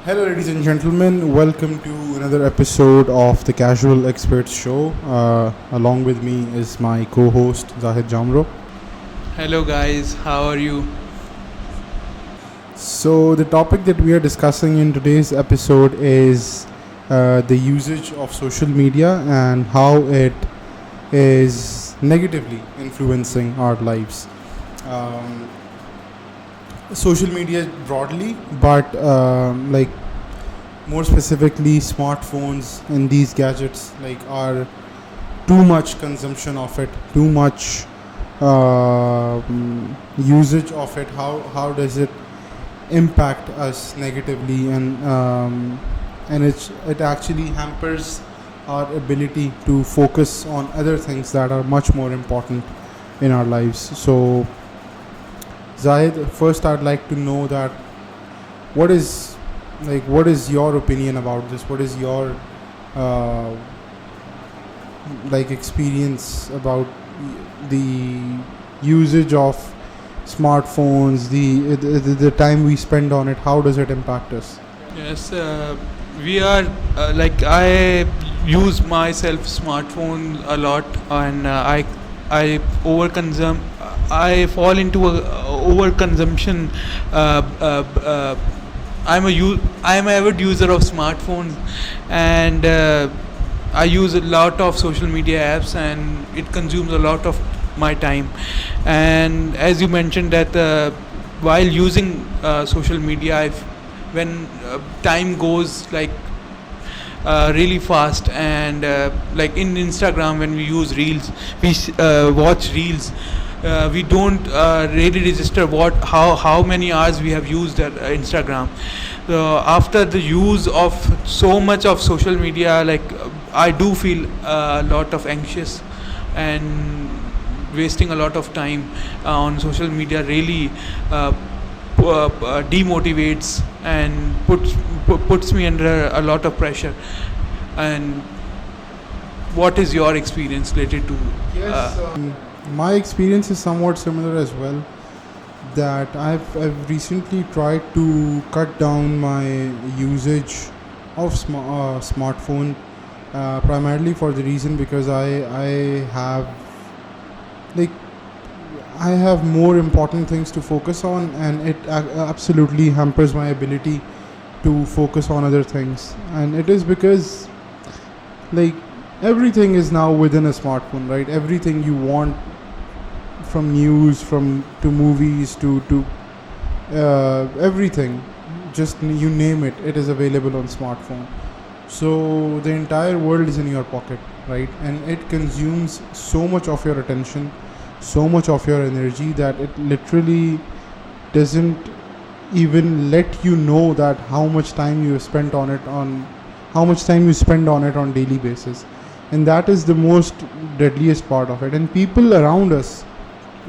Hello, ladies and gentlemen. Welcome to another episode of the Casual Experts Show. Along with me is my co-host Zahid Jamro. Hello guys, how are you? So, the topic that we are discussing in today's episode is the usage of social media and how it is negatively influencing our lives. Um, Social media broadly, but more specifically, smartphones and these gadgets are too much consumption of it, too much usage of it. How does it impact us negatively, and it actually hampers our ability to focus on other things that are much more important in our lives. So, Zahid, first I'd like to know that what is your opinion about this? What is your uh, experience about the usage of smartphones, the time we spend on it? How does it impact us? Yes, we are I use myself smartphone a lot, and I overconsume. I fall into a overconsumption. I'm an avid user of smartphones, and I use a lot of social media apps, and it consumes a lot of my time. And as you mentioned that while using social media, when time goes really fast, and like in Instagram, when we use reels, we watch reels. We don't really register how many hours we have used at Instagram. After the use of so much of social media, I do feel a lot of anxious, and wasting a lot of time on social media really demotivates and puts me under a lot of pressure. And what is your experience related to? Yes, my experience is somewhat similar as well. That I've recently tried to cut down my usage of smartphone, primarily for the reason because like I have more important things to focus on, and it absolutely hampers my ability to focus on other things. And it is because like everything is now within a smartphone, right? Everything you want, from news, from to movies, to everything, just you name it, it is available on smartphone. So the entire world is in your pocket, right? And it consumes so much of your attention, so much of your energy, that it literally doesn't even let you know that how much time you spent on it, on how much time you spend on it on daily basis. And that is the most deadliest part of it. And people around us,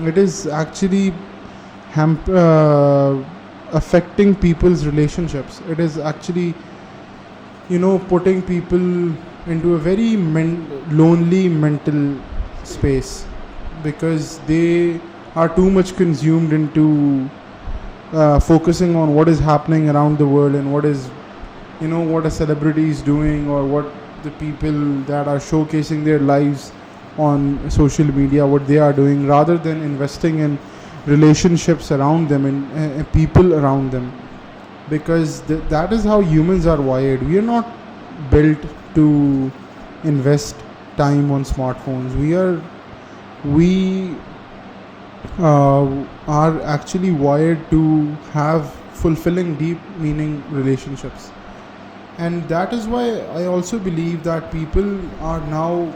it is actually affecting people's relationships. It is actually putting people into a very lonely mental space, because they are too much consumed into focusing on what is happening around the world, and what is what a celebrity is doing, or what the people that are showcasing their lives on social media, what they are doing, rather than investing in relationships around them and people around them. Because that is how humans are wired. We are not built to invest time on smartphones. We are actually wired to have fulfilling, deep meaning relationships. And that is why I also believe that people are now,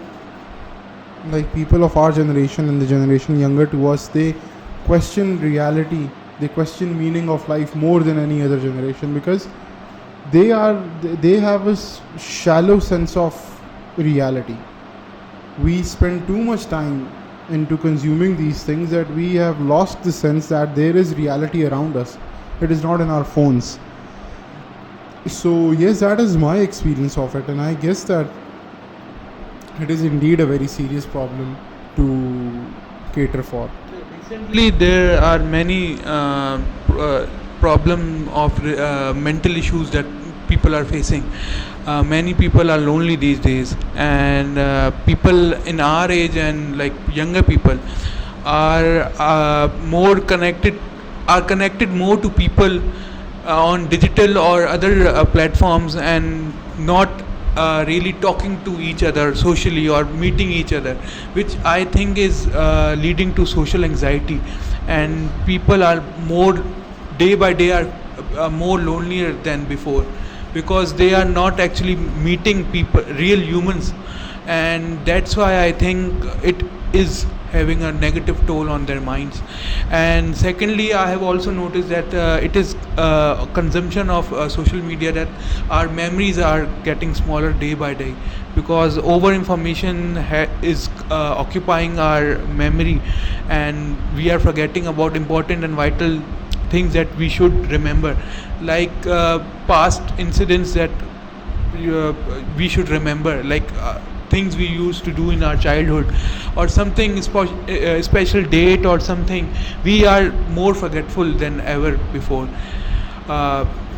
people of our generation and the generation younger to us, they question reality, they question meaning of life more than any other generation, because they have a shallow sense of reality. We spend too much time into consuming these things that we have lost the sense that there is reality around us. It is not in our phones. So yes, that is my experience of it, and I guess that it is indeed a very serious problem to cater for. Recently, there are many problem of mental issues that people are facing. Many people are lonely these days, and people in our age and like younger people are more connected, are connected more to people on digital or other platforms, and not really talking to each other socially or meeting each other, which I think is leading to social anxiety, and people are more, day by day, are more lonelier than before, because they are not actually meeting people, real humans, and that's why I think it is having a negative toll on their minds. And secondly, I have also noticed that it is consumption of social media, that our memories are getting smaller day by day, because over information is occupying our memory, and we are forgetting about important and vital things that we should remember, like past incidents that we should remember, like things we used to do in our childhood, or something special date or something. We are more forgetful than ever before.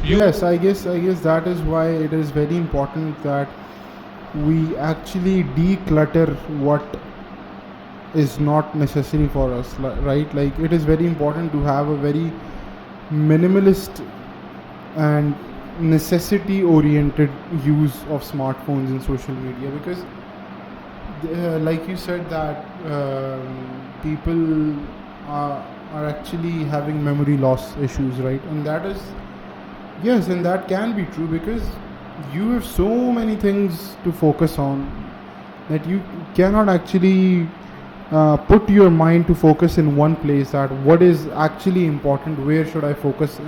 Yes, I guess that is why it is very important that we actually declutter what is not necessary for us, right? Like, it is very important to have a very minimalist and necessity oriented use of smartphones and social media, because like you said that people are actually having memory loss issues, right? And that is, yes, and that can be true, because you have so many things to focus on that you cannot actually put your mind to focus in one place, that what is actually important, where should I focus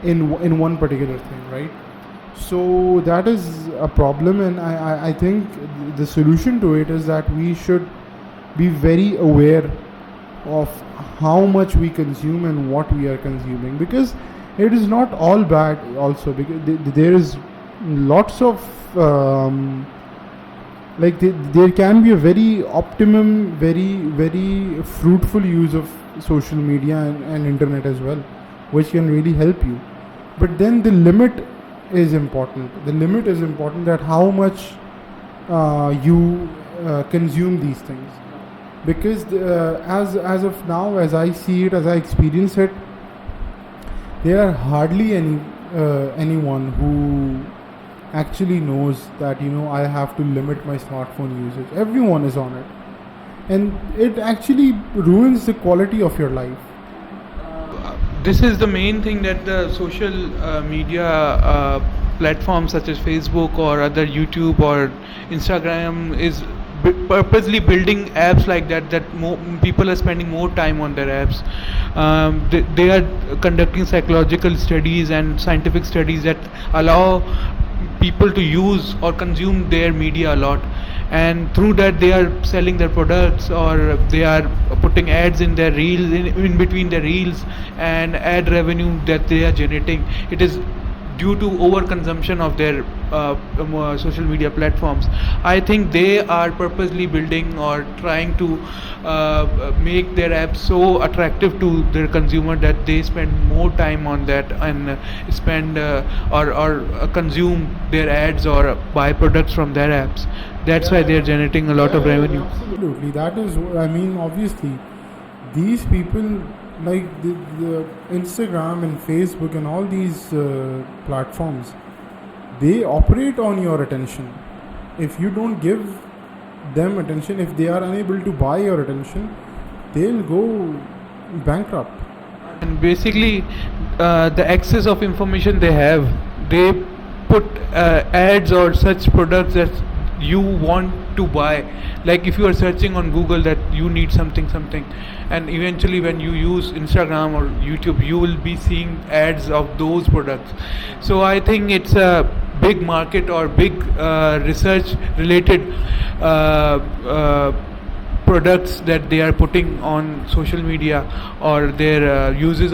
in one particular thing, right? So that is a problem, and I think the solution to it is that we should be very aware of how much we consume and what we are consuming, because it is not all bad also, because there is lots of there can be a very optimum, very fruitful use of social media and internet as well, which can really help you. But then the limit is important. The limit is important, that how much you consume these things, because as of now, as I see it, as I experience it, there are hardly anyone who actually knows that, I have to limit my smartphone usage. Everyone is on it, and it actually ruins the quality of your life. This is the main thing, that the social media platforms such as Facebook or other YouTube or Instagram is purposely building apps like that people are spending more time on their apps. They are conducting psychological studies and scientific studies that allow people to use or consume their media a lot, and through that they are selling their products, or they are putting ads in their reels, in between their reels, and ad revenue that they are generating. It is due to overconsumption of their social media platforms. I think they are purposely building or trying to make their apps so attractive to their consumer that they spend more time on that, and spend or consume their ads or buy products from their apps. That's why they are generating a lot of revenue. Absolutely, that is. I mean, obviously, these people, like the Instagram and Facebook and all these platforms, they operate on your attention. If you don't give them attention, if they are unable to buy your attention, they'll go bankrupt. And basically, the access of information they have, they put ads or such products that you want to buy. Like if you are searching on Google that you need something, and eventually when you use Instagram or YouTube, you will be seeing ads of those products. So I think it's a big market or big research related products that they are putting on social media, or their users,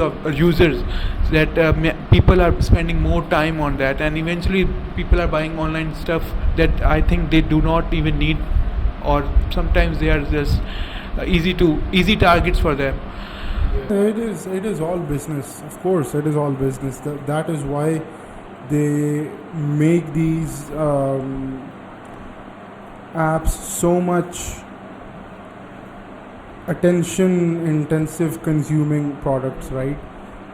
that people are spending more time on that, and eventually people are buying online stuff that I think they do not even need, or sometimes they are just easy targets for them. It is all business. Of course, it is all business. That is why They make these apps so much attention intensive consuming products, right?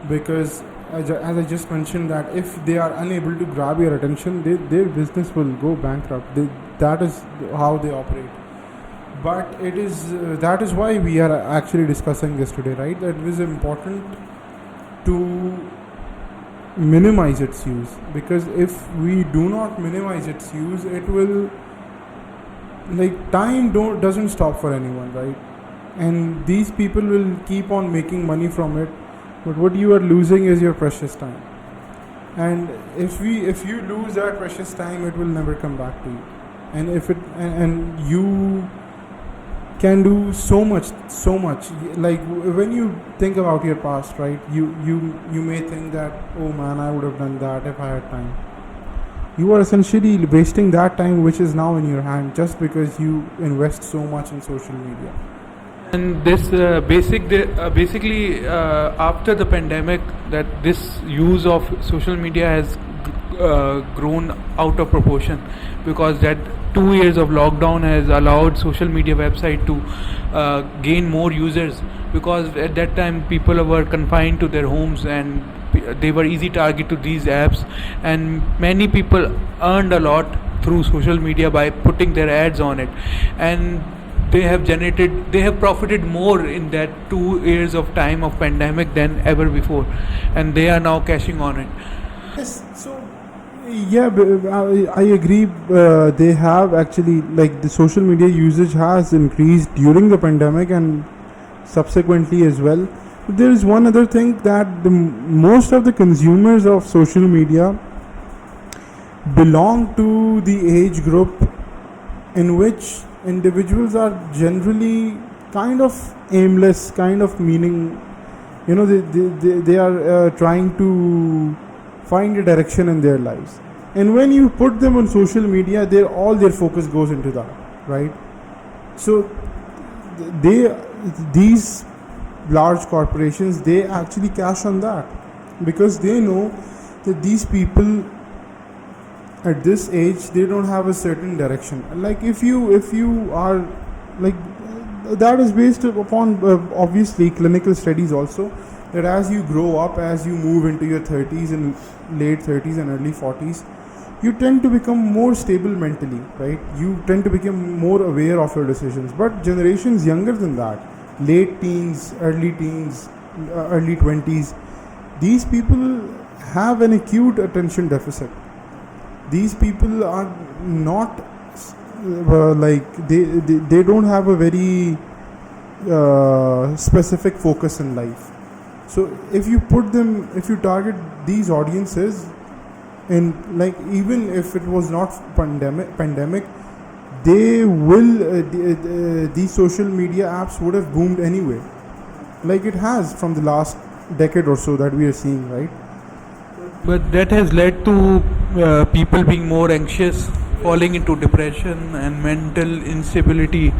Because as I just mentioned, that if they are unable to grab your attention, their business will go bankrupt. That is how they operate. But it is that is why we are actually discussing this today, right? That it is important to minimize its use, because if we do not minimize its use, it will, like, time don't doesn't stop for anyone, right? And these people will keep on making money from it, but what you are losing is your precious time. And if you lose that precious time, it will never come back to you. And if it and you can do so much, like when you think about your past, right? You may think that, oh man, I would have done that if I had time. You are essentially wasting that time which is now in your hand, just because you invest so much in social media. And this basically after the pandemic, that this use of social media has grown out of proportion, because that 2 years of lockdown has allowed social media website to gain more users, because at that time people were confined to their homes and they were easy target to these apps, and many people earned a lot through social media by putting their ads on it, and they have profited more in that 2 years of time of pandemic than ever before, and they are now cashing on it. Yes, so yeah, I agree. They have actually, like, the social media usage has increased during the pandemic and subsequently as well. There is one other thing, that most of the consumers of social media belong to the age group in which individuals are generally kind of aimless, kind of meaning, they are trying to find a direction in their lives. And when you put them on social media, all their focus goes into that, right? So these large corporations, they actually cash on that, because they know that these people at this age, they don't have a certain direction. Like, if you are, like, that is based upon obviously clinical studies also, that as you grow up, as you move into your 30s and late 30s and early 40s, you tend to become more stable mentally, right? You tend to become more aware of your decisions. But generations younger than that, late teens, early 20s, these people have an acute attention deficit. These people are not they don't have a very specific focus in life. So if you target these audiences, and, like, even if it was not pandemic, they will these social media apps would have boomed anyway, like it has from the last decade or so that we are seeing, right? But that has led to people being more anxious, falling into depression and mental instability,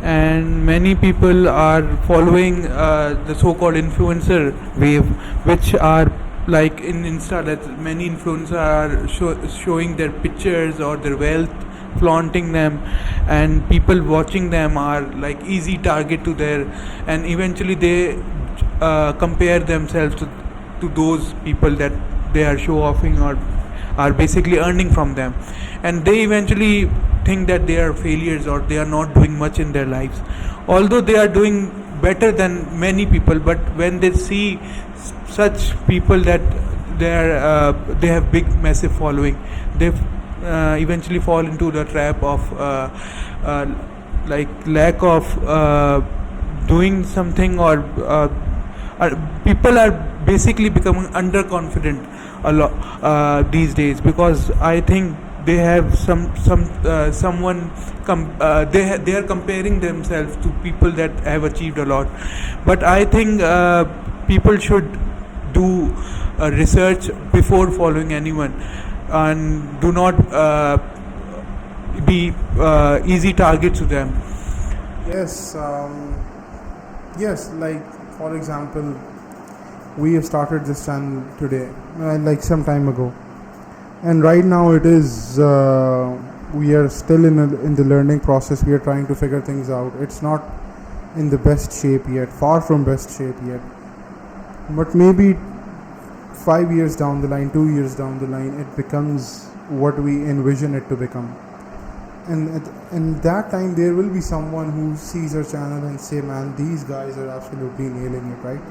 and many people are following the so-called influencer wave, which are like in Insta, that many influencers are showing their pictures or their wealth, flaunting them, and people watching them are like easy target to their, and eventually they compare themselves to those people that they are show offing or are basically earning from them, and they eventually think that they are failures or they are not doing much in their lives, although they are doing better than many people. But when they see such people that they have big massive following, they eventually fall into the trap of like lack of doing something, or people are basically becoming underconfident a lot these days, because I think they have someone they are comparing themselves to people that have achieved a lot. But I think people should do research before following anyone, and do not be easy targets to them. Yes, yes. Like, for example, we have started this channel today, like some time ago. And right now it is we are still in the learning process. We are trying to figure things out. It's not in the best shape yet, far from best shape yet, but maybe 5 years down the line, 2 years down the line, it becomes what we envision it to become. And in that time there will be someone who sees our channel and say, man, these guys are absolutely nailing it, right?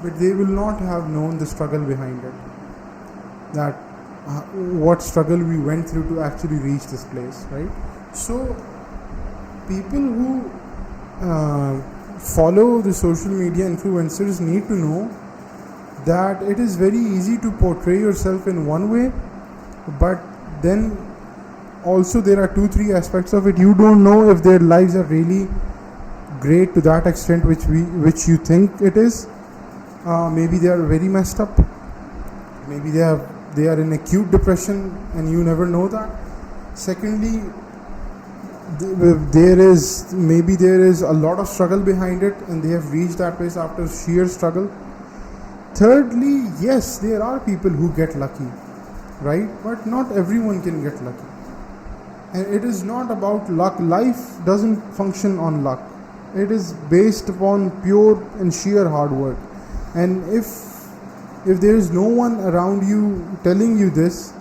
But they will not have known the struggle behind it, that what struggle we went through to actually reach this place, right? So people who follow the social media influencers need to know that it is very easy to portray yourself in one way, but then also there are 2-3 aspects of it. You don't know if their lives are really great to that extent which you think it is. Maybe they are very messed up, maybe they are in acute depression and you never know that. Secondly, there is a lot of struggle behind it and they have reached that place after sheer struggle. Thirdly, yes, there are people who get lucky, right? But not everyone can get lucky. And it is not about luck. Life doesn't function on luck. It is based upon pure and sheer hard work. And if there is no one around you telling you this,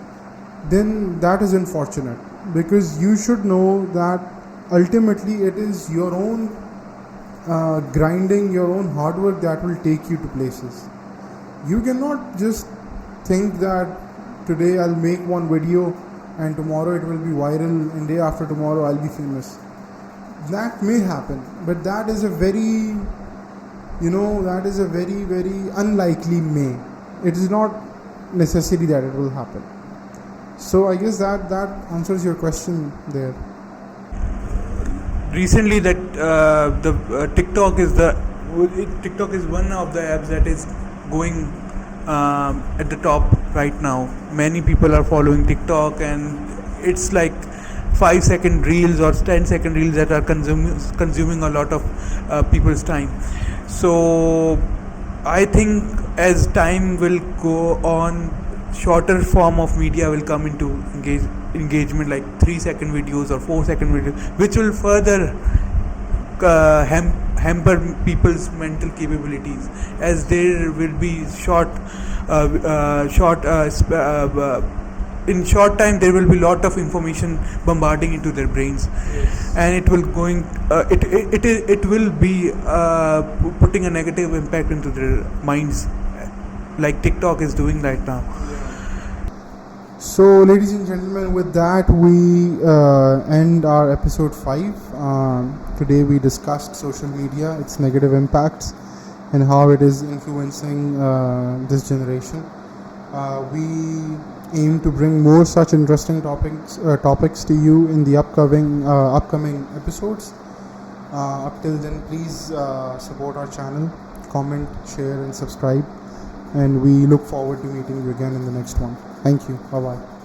then that is unfortunate, because you should know that ultimately it is your own grinding, your own hard work that will take you to places. You cannot just think that today I'll make one video and tomorrow it will be viral and day after tomorrow I'll be famous. That may happen, but that is a very very unlikely may. It is not necessary that it will happen. So I guess that answers your question there. Recently, that TikTok is one of the apps that is going at the top right now. Many people are following TikTok, and it's like 5-second reels or 10-second reels that are consuming a lot of people's time. So I think as time will go on, shorter form of media will come into engagement, like 3-second videos or 4-second videos, which will further hamper people's mental capabilities, as there will be in short time there will be lot of information bombarding into their brains. Yes. And it will be putting a negative impact into their minds, like TikTok is doing right now. So, ladies and gentlemen, with that we end our episode 5. Today we discussed social media, its negative impacts, and how it is influencing this generation. We aim to bring more such interesting topics to you in the upcoming episodes. Up till then, please support our channel, comment, share and subscribe, and we look forward to meeting you again in the next one. Thank you. Bye bye.